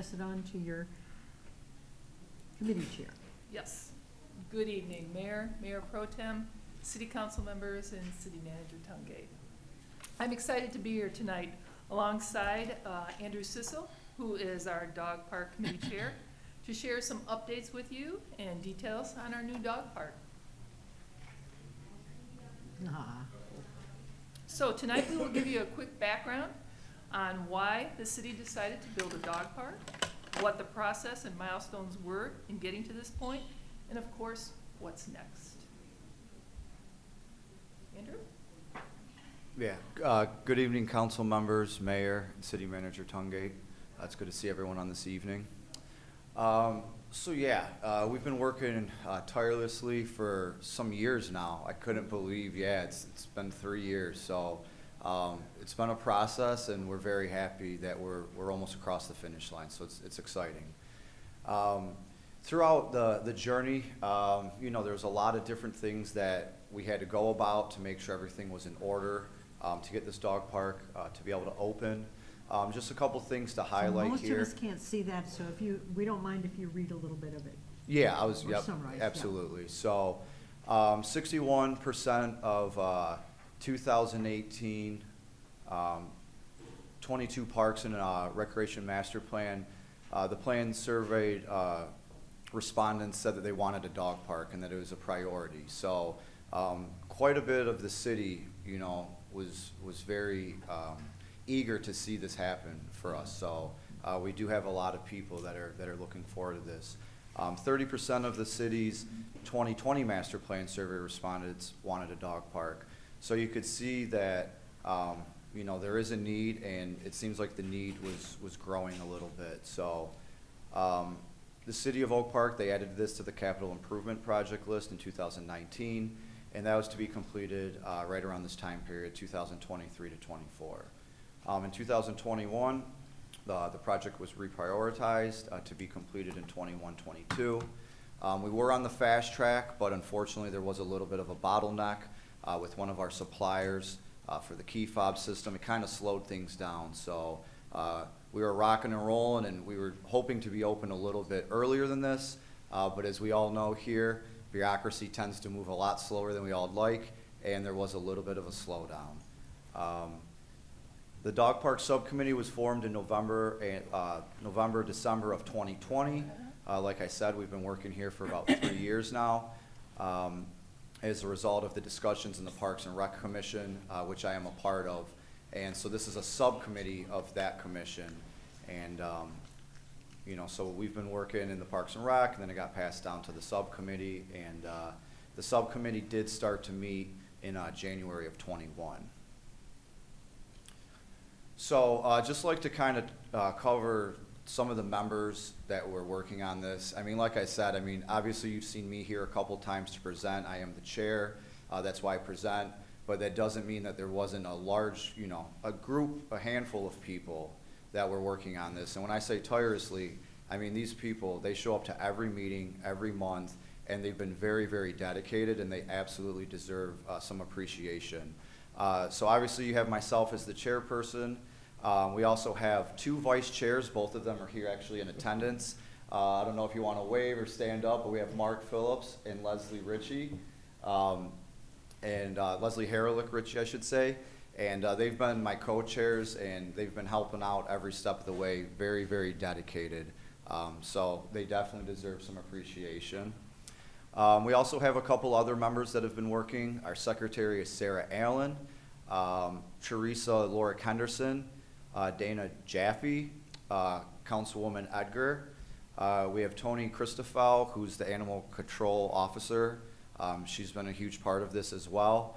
pass it on to your committee chair. Yes. Good evening, Mayor, Mayor Pro Tem, City Council members, and City Manager Tungate. I'm excited to be here tonight alongside Andrew Sissel, who is our Dog Park Committee Chair, to share some updates with you and details on our new dog park. So tonight we will give you a quick background on why the city decided to build a dog park, what the process and milestones were in getting to this point, and of course, what's next. Andrew? Yeah, good evening, council members, mayor, and city manager Tungate. It's good to see everyone on this evening. We've been working tirelessly for some years now. I couldn't believe, it's been 3 years. So it's been a process, and we're very happy that we're almost across the finish line. So it's exciting. Throughout the journey, there's a lot of different things that we had to go about to make sure everything was in order, to get this dog park to be able to open. Just a couple things to highlight Most here. of us can't see that, so we don't mind if you read a little bit of it. Yeah, Summarize, absolutely. So, 61% of 2018, 22 parks and recreation master plan. The plan surveyed respondents said that they wanted a dog park and that it was a priority. So, quite a bit of the city, was very eager to see this happen for us. So we do have a lot of people that are looking forward to this. 30% of the city's 2020 master plan survey respondents wanted a dog park. So you could see that there is a need, and it seems like the need was growing a little bit. So the City of Oak Park, they added this to the capital improvement project list in 2019, and that was to be completed right around this time period, 2023 to 24. In 2021, the project was reprioritized to be completed in 21-22. We were on the fast track, but unfortunately there was a little bit of a bottleneck with one of our suppliers for the key fob system. It kind of slowed things down. So we were rocking and rolling, and we were hoping to be open a little bit earlier than this. But as we all know here, bureaucracy tends to move a lot slower than we all like, and there was a little bit of a slowdown. The dog park subcommittee was formed in December of 2020. Like I said, we've been working here for about 3 years now. As a result of the discussions in the Parks and Rec Commission, which I am a part of. And so this is a subcommittee of that commission. And, so we've been working in the Parks and Rec, and then it got passed down to the subcommittee. And the subcommittee did start to meet in January of 21. So just like to kind of cover some of the members that were working on this. Like I said, obviously you've seen me here a couple times to present. I am the chair. That's why I present. But that doesn't mean that there wasn't a large, a handful of people that were working on this. And when I say tirelessly, these people, they show up to every meeting, every month, and they've been very, very dedicated, and they absolutely deserve some appreciation. So obviously you have myself as the chairperson. We also have 2 vice chairs. Both of them are here actually in attendance. I don't know if you want to wave or stand up, but we have Mark Phillips and Leslie Ritchie, and Leslie Harrelick Ritchie, I should say. And they've been my co-chairs, and they've been helping out every step of the way, very, very dedicated. So they definitely deserve some appreciation. We also have a couple other members that have been working. Our secretary is Sarah Allen, Teresa Lorick Henderson, Dana Jaffe, Councilwoman Edgar. We have Tony Christophel, who's the animal control officer. She's been a huge part of this as well.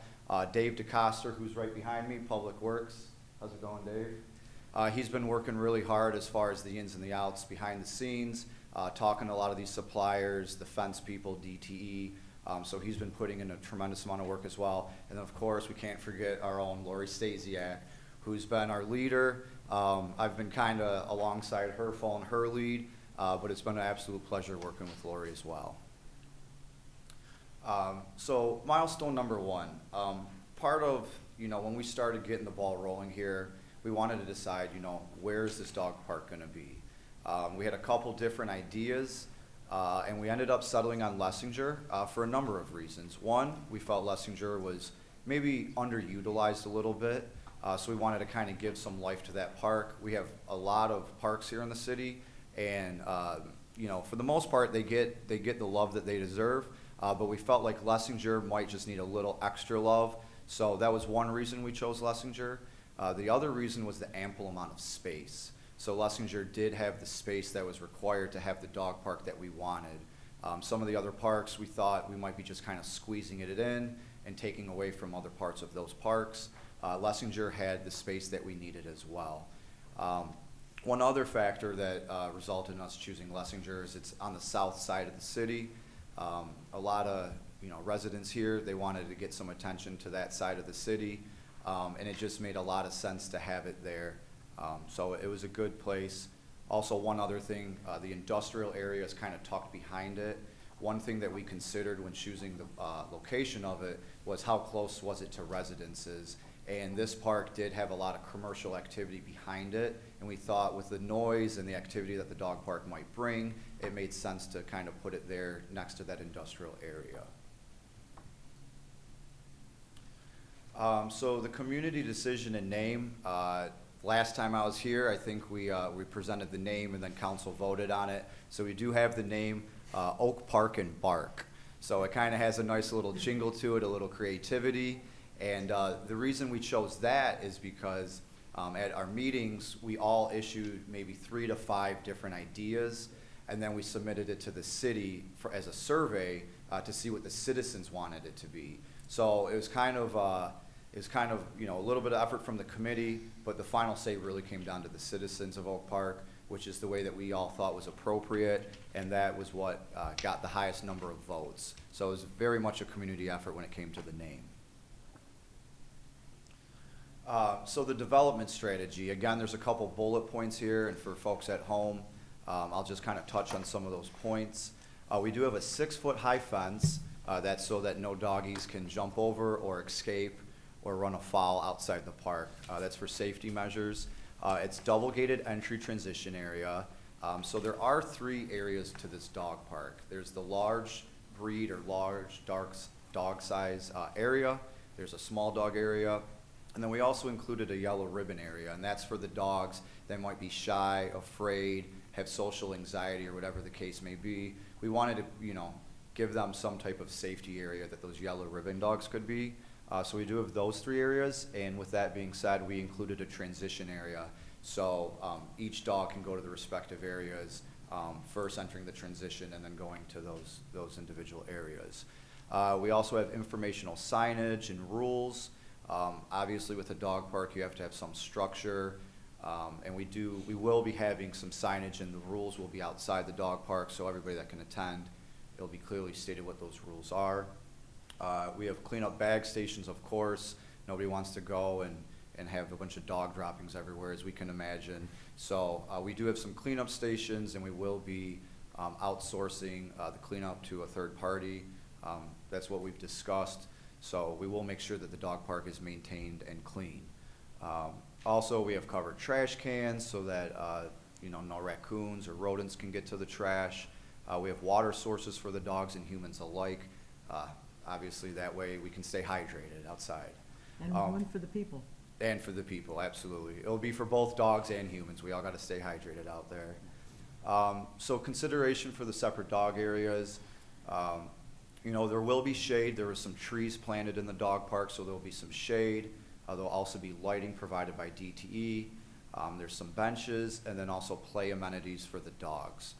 Dave DeCoster, who's right behind me, Public Works. How's it going, Dave? He's been working really hard as far as the ins and the outs behind the scenes, talking to a lot of these suppliers, the fence people, DTE. So he's been putting in a tremendous amount of work as well. And of course, we can't forget our own Lori Stasiak, who's been our leader. I've been kind of alongside her, following her lead, but it's been an absolute pleasure working with Lori as well. So milestone number 1, part of, when we started getting the ball rolling here, we wanted to decide, where's this dog park going to be? We had a couple different ideas, and we ended up settling on Lessinger for a number of reasons. One, we felt Lessinger was maybe underutilized a little bit, so we wanted to kind of give some life to that park. We have a lot of parks here in the city, and you know, for the most part, they get the love that they deserve, but we felt like Lessinger might just need a little extra love, so that was one reason we chose Lessinger. The other reason was the ample amount of space. So Lessinger did have the space that was required to have the dog park that we wanted. Some of the other parks, we thought we might be just kind of squeezing it in and taking away from other parts of those parks. Lessinger had the space that we needed as well. One other factor that resulted in us choosing Lessinger is it's on the south side of the city. A lot of residents here, they wanted to get some attention to that side of the city, and it just made a lot of sense to have it there. So it was a good place. Also, one other thing, the industrial area is kind of tucked behind it. One thing that we considered when choosing the location of it was how close was it to residences. And this park did have a lot of commercial activity behind it, and we thought with the noise and the activity that the dog park might bring, it made sense to kind of put it there next to that industrial area. So the community decision and name, last time I was here, I think we presented the name and then council voted on it. So we do have the name Oak Park and Bark. So it kind of has a nice little jingle to it, a little creativity. And the reason we chose that is because at our meetings, we all issued maybe 3 to 5 different ideas, and then we submitted it to the city as a survey to see what the citizens wanted it to be. So it was kind of a little bit of effort from the committee, but the final say really came down to the citizens of Oak Park, which is the way that we all thought was appropriate, and that was what got the highest number of votes. So it was very much a community effort when it came to the name. So the development strategy, again, there's a couple bullet points here, and for folks at home, I'll just kind of touch on some of those points. We do have a 6-foot high fence, that's so that no doggies can jump over or escape or run afoul outside the park. That's for safety measures. It's double gated entry transition area. So there are 3 areas to this dog park. There's the large breed or large dog size area. There's a small dog area. And then we also included a yellow ribbon area, and that's for the dogs that might be shy, afraid, have social anxiety, or whatever the case may be. We wanted to, give them some type of safety area that those yellow ribbon dogs could be. So we do have those 3 areas, and with that being said, we included a transition area. So each dog can go to the respective areas, first entering the transition and then going to those individual areas. We also have informational signage and rules. Obviously with a dog park, you have to have some structure, and we will be having some signage, and the rules will be outside the dog park, so everybody that can attend, it'll be clearly stated what those rules are. We have cleanup bag stations, of course. Nobody wants to go and have a bunch of dog droppings everywhere, as we can imagine. So we do have some cleanup stations, and we will be outsourcing the cleanup to a third party. That's what we've discussed. So we will make sure that the dog park is maintained and clean. Also, we have covered trash cans so that no raccoons or rodents can get to the trash. We have water sources for the dogs and humans alike. Obviously, that way we can stay hydrated outside. And one for the people. And for the people, absolutely. It'll be for both dogs and humans. We all got to stay hydrated out there. So consideration for the separate dog areas. There will be shade. There were some trees planted in the dog park, so there will be some shade. There'll also be lighting provided by DTE. There's some benches, and then also play amenities for the dogs.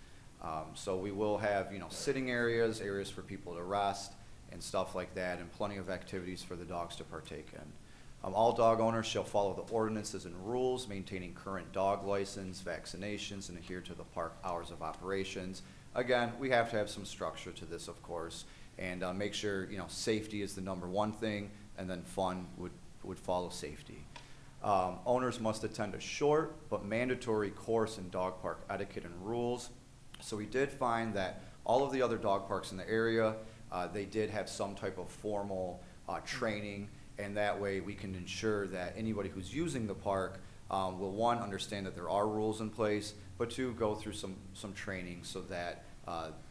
So we will have, sitting areas for people to rest, and stuff like that, and plenty of activities for the dogs to partake in. All dog owners shall follow the ordinances and rules, maintaining current dog license, vaccinations, and adhere to the park hours of operations. Again, we have to have some structure to this, of course, and make sure, safety is the #1 thing, and then fun would follow safety. Owners must attend a short but mandatory course in dog park etiquette and rules. So we did find that all of the other dog parks in the area, they did have some type of formal training, and that way we can ensure that anybody who's using the park will, 1, understand that there are rules in place, but two, go through some training so that,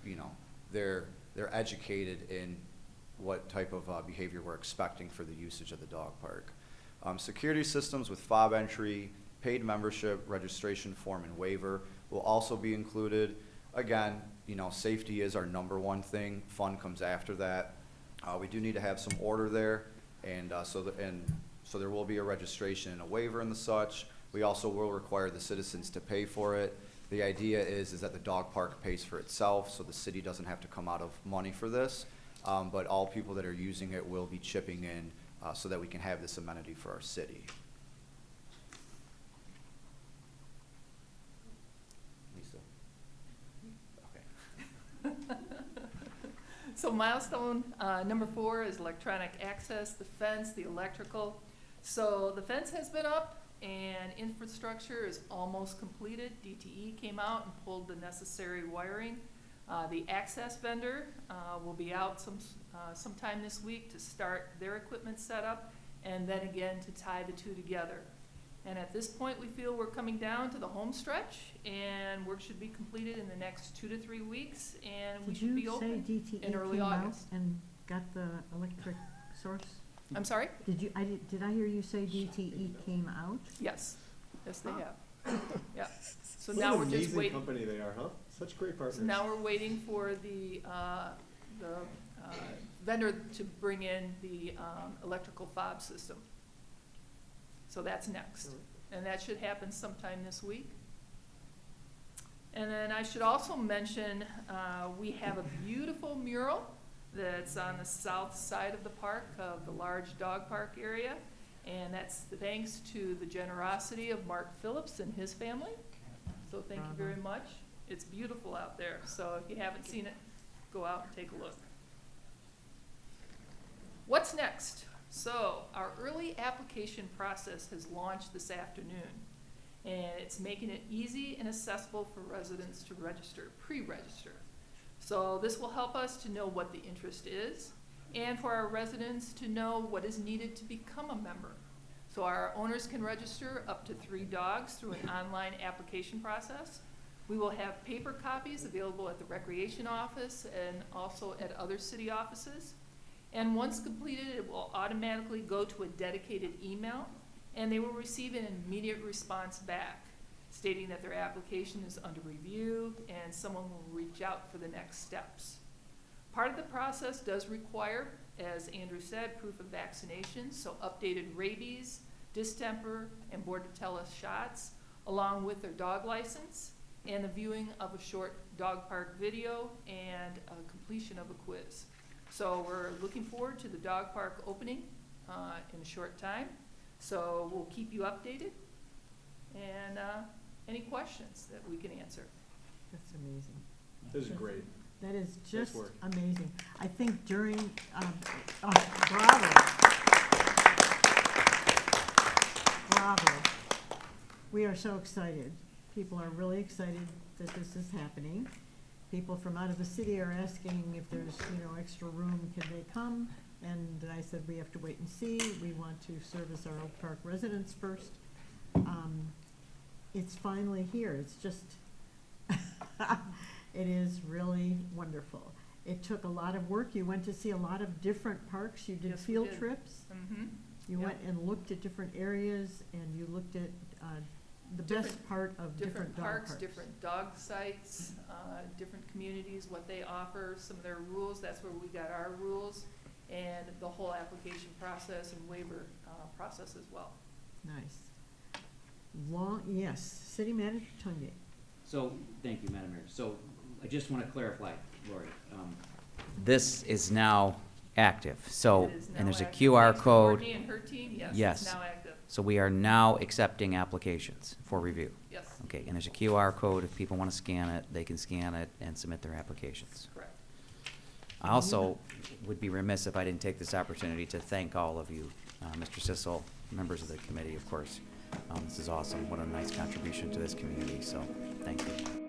you know, they're educated in what type of behavior we're expecting for the usage of the dog park. Security systems with fob entry, paid membership, registration form, and waiver will also be included. Again, you know, safety is our #1 thing. Fun comes after that. We do need to have some order there, and so there will be a registration and a waiver and the such. We also will require the citizens to pay for it. The idea is that the dog park pays for itself, so the city doesn't have to come out of money for this. But all people that are using it will be chipping in so that we can have this amenity for our city. Lisa? Okay. So milestone number 4 is electronic access, the fence, the electrical. So the fence has been up and infrastructure is almost completed. DTE came out and pulled the necessary wiring. The access vendor will be out sometime this week to start their equipment setup, and then again to tie the two together. And at this point, we feel we're coming down to the home stretch, and work should be completed in the next 2 to 3 weeks, and we should be open Did you say DTE in early came out August. and got the electric source? I'm sorry? Did I hear you say DTE came out? Yes, yes, they have. Yeah. So What now an we're just amazing waiting. company they are, huh? Such great partners. So now we're waiting for the vendor to bring in the electrical fob system. So that's next, and that should happen sometime this week. And then I should also mention, we have a beautiful mural that's on the south side of the park, of the large dog park area. And that's thanks to the generosity of Mark Phillips and his family. So thank you very much. It's beautiful out there, so if you haven't seen it, go out and take a look. What's next? So our early application process has launched this afternoon, and it's making it easy and accessible for residents to register, pre-register. So this will help us to know what the interest is, and for our residents to know what is needed to become a member. So our owners can register up to 3 dogs through an online application process. We will have paper copies available at the recreation office and also at other city offices. And once completed, it will automatically go to a dedicated email, and they will receive an immediate response back, stating that their application is under review and someone will reach out for the next steps. Part of the process does require, as Andrew said, proof of vaccination, so updated rabies, distemper, and bordetella shots, along with their dog license, and the viewing of a short dog park video and completion of a quiz. So we're looking forward to the dog park opening in a short time. So we'll keep you updated, and any questions that we can answer. That's amazing. This is great. That is just work. amazing. I think during, bravo. Bravo. We are so excited. People are really excited that this is happening. People from out of the city are asking if there's, extra room, can they come? And I said, we have to wait and see. We want to service our Oak Park residents first. It's finally here. It's just, it is really wonderful. It took a lot of work. You went to see a lot of different parks. You did Yes, we field did. trips. Mm-hmm. You Yep. went and looked at different areas, and you looked at the best Different- part of different dog parks. Different dog sites, different communities, what they offer, some of their rules, that's where we got our rules, and the whole application process and waiver process as well. Nice. Yes, City Manager Tungate. So, thank you, Madam Mayor. So, I just want to clarify, Lori. This is now active, so, It is now and there's a active. QR Thanks to code. Courtney and her team, yes, Yes. it's now active, So we are now accepting applications for review. yes, Okay, and there's a QR code. If people want to scan it, they can scan it and submit their applications. correct. I also would be remiss if I didn't take this opportunity to thank all of you, Mr. Sissel, members of the committee, of course. This is awesome. What a nice contribution to this community, so thank you.